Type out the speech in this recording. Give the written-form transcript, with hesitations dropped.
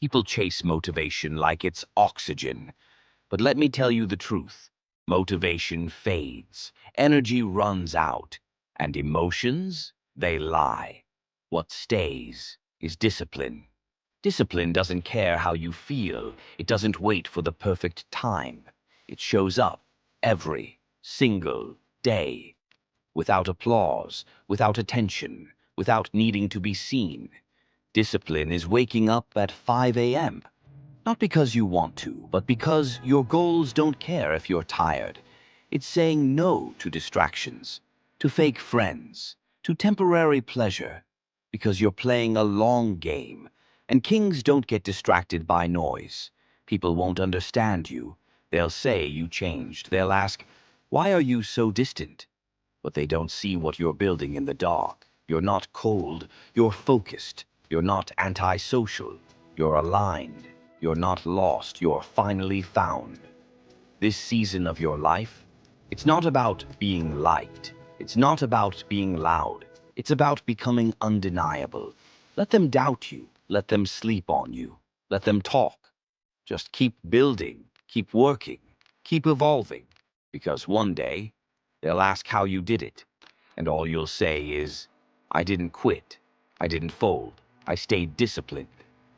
People chase motivation like it's oxygen. But let me tell you the truth. Motivation fades, energy runs out, and emotions, they lie. What stays is discipline. Discipline doesn't care how you feel. It doesn't wait for the perfect time. It shows up every single day, without applause, without attention, without needing to be seen. Discipline is waking up at 5 a.m. Not because you want to, but because your goals don't care if you're tired. It's saying no to distractions, to fake friends, to temporary pleasure, because you're playing a long game. And kings don't get distracted by noise. People won't understand you. They'll say you changed. They'll ask, why are you so distant? But they don't see what you're building in the dark. You're not cold, you're focused. You're not antisocial, you're aligned. You're not lost, you're finally found. This season of your life, it's not about being liked. It's not about being loud. It's about becoming undeniable. Let them doubt you. Let them sleep on you. Let them talk. Just keep building, keep working, keep evolving. Because one day, they'll ask how you did it. And all you'll say is, I didn't quit. I didn't fold. I stayed disciplined.